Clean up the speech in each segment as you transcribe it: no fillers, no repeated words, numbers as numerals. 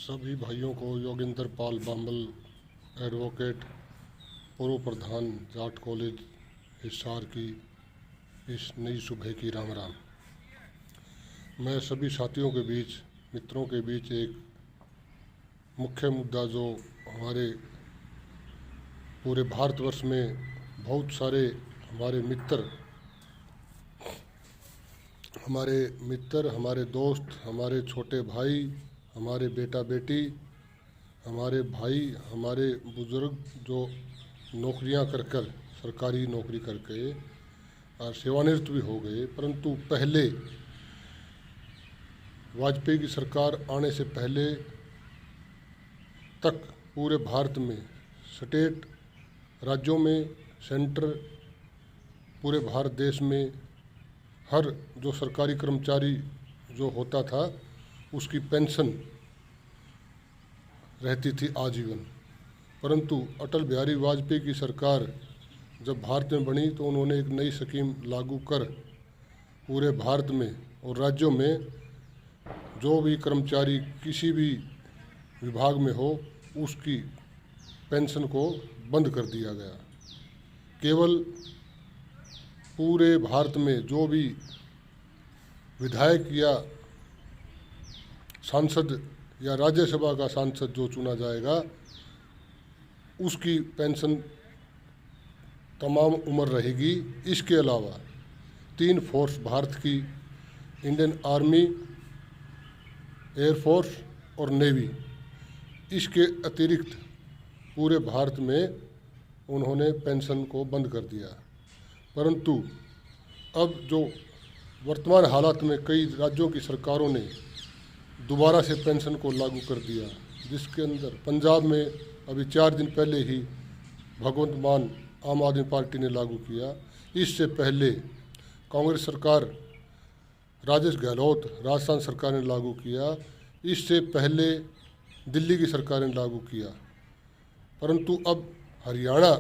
सभी भाइयों को योगेंद्र पाल बांबल एडवोकेट पूर्व प्रधान जाट कॉलेज हिसार की इस नई सुबह की राम राम। मैं सभी साथियों के बीच, मित्रों के बीच एक मुख्य मुद्दा जो हमारे पूरे भारतवर्ष में बहुत सारे हमारे मित्र, हमारे दोस्त, हमारे छोटे भाई, हमारे बेटा बेटी, हमारे भाई, हमारे बुज़ुर्ग जो नौकरियां कर कर सरकारी नौकरी करके और सेवानिवृत्त भी हो गए, परंतु पहले वाजपेयी की सरकार आने से पहले तक पूरे भारत में स्टेट, राज्यों में, सेंटर, पूरे भारत देश में हर जो सरकारी कर्मचारी जो होता था उसकी पेंशन रहती थी आजीवन। परंतु अटल बिहारी वाजपेयी की सरकार जब भारत में बनी तो उन्होंने एक नई स्कीम लागू कर पूरे भारत में और राज्यों में जो भी कर्मचारी किसी भी विभाग में हो उसकी पेंशन को बंद कर दिया गया। केवल पूरे भारत में जो भी विधायक या सांसद या राज्यसभा का सांसद जो चुना जाएगा उसकी पेंशन तमाम उम्र रहेगी। इसके अलावा 3 फोर्स भारत की, इंडियन आर्मी, एयरफोर्स और नेवी, इसके अतिरिक्त पूरे भारत में उन्होंने पेंशन को बंद कर दिया। परंतु अब जो वर्तमान हालात में कई राज्यों की सरकारों ने दोबारा से पेंशन को लागू कर दिया, जिसके अंदर पंजाब में अभी 4 दिन पहले ही भगवंत मान आम आदमी पार्टी ने लागू किया। इससे पहले कांग्रेस सरकार, राजेश गहलोत राजस्थान सरकार ने लागू किया। इससे पहले दिल्ली की सरकार ने लागू किया। परंतु अब हरियाणा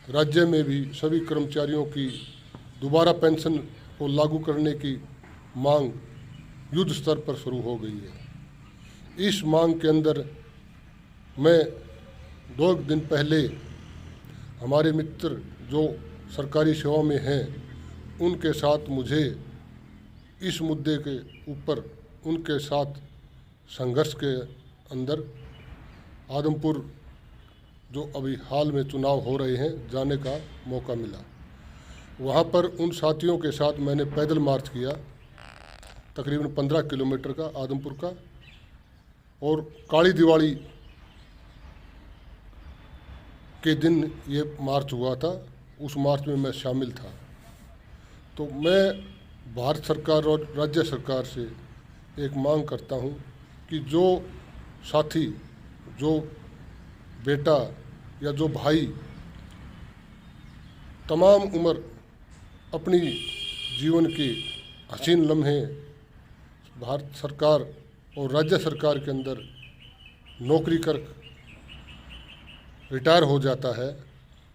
राज्य में भी सभी कर्मचारियों की दोबारा पेंशन को लागू करने की मांग युद्ध स्तर पर शुरू हो गई है। इस मांग के अंदर मैं 2 दिन पहले हमारे मित्र जो सरकारी सेवा में हैं उनके साथ मुझे इस मुद्दे के ऊपर उनके साथ संघर्ष के अंदर आदमपुर जो अभी हाल में चुनाव हो रहे हैं जाने का मौका मिला। वहाँ पर उन साथियों के साथ मैंने पैदल मार्च किया, तकरीबन 15 किलोमीटर का आदमपुर का, और काली दिवाली के दिन ये मार्च हुआ था। उस मार्च में मैं शामिल था। तो मैं भारत सरकार और राज्य सरकार से एक मांग करता हूँ कि जो साथी, जो बेटा या जो भाई तमाम उम्र अपनी जीवन के हसीन लम्हे भारत सरकार और राज्य सरकार के अंदर नौकरी कर रिटायर हो जाता है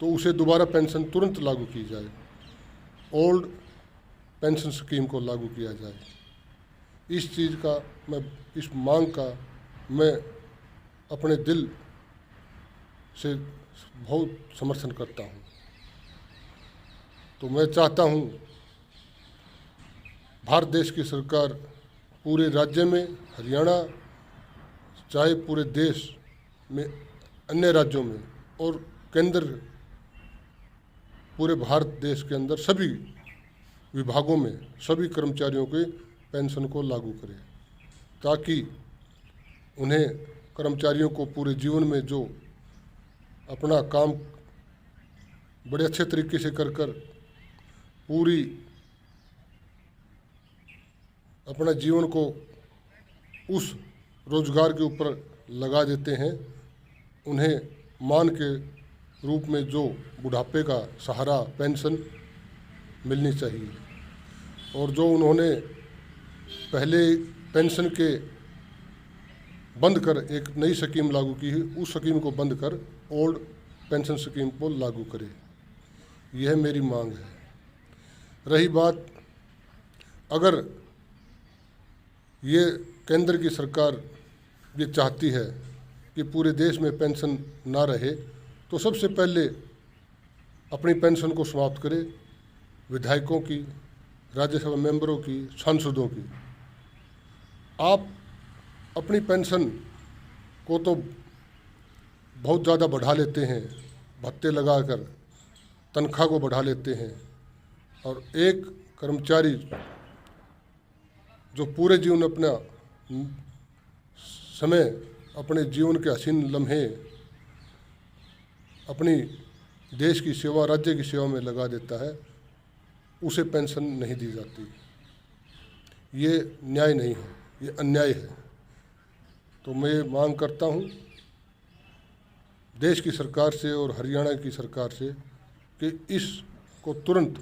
तो उसे दोबारा पेंशन तुरंत लागू की जाए, ओल्ड पेंशन स्कीम को लागू किया जाए। इस चीज़ का इस मांग का मैं अपने दिल से बहुत समर्थन करता हूँ। तो मैं चाहता हूँ भारत देश की सरकार पूरे राज्य में, हरियाणा चाहे पूरे देश में, अन्य राज्यों में और केंद्र पूरे भारत देश के अंदर सभी विभागों में सभी कर्मचारियों के पेंशन को लागू करे, ताकि उन्हें कर्मचारियों को पूरे जीवन में जो अपना काम बड़े अच्छे तरीके से कर पूरी अपना जीवन को उस रोजगार के ऊपर लगा देते हैं, उन्हें मान के रूप में जो बुढ़ापे का सहारा पेंशन मिलनी चाहिए। और जो उन्होंने पहले पेंशन के बंद कर एक नई स्कीम लागू की है, उस स्कीम को बंद कर ओल्ड पेंशन स्कीम को लागू करे, यह मेरी मांग है। रही बात, अगर ये केंद्र की सरकार ये चाहती है कि पूरे देश में पेंशन ना रहे, तो सबसे पहले अपनी पेंशन को समाप्त करे। विधायकों की, राज्यसभा मेंबरों की, सांसदों की। आप अपनी पेंशन को तो बहुत ज़्यादा बढ़ा लेते हैं, भत्ते लगाकर तनख्वाह को बढ़ा लेते हैं, और एक कर्मचारी जो पूरे जीवन अपना समय, अपने जीवन के हसीन लम्हे अपनी देश की सेवा, राज्य की सेवा में लगा देता है, उसे पेंशन नहीं दी जाती। ये न्याय नहीं है, ये अन्याय है। तो मैं मांग करता हूँ देश की सरकार से और हरियाणा की सरकार से कि इसको तुरंत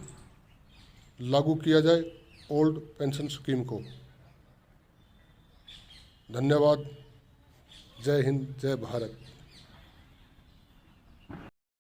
लागू किया जाए, ओल्ड पेंशन स्कीम को। धन्यवाद। जय हिंद, जय भारत।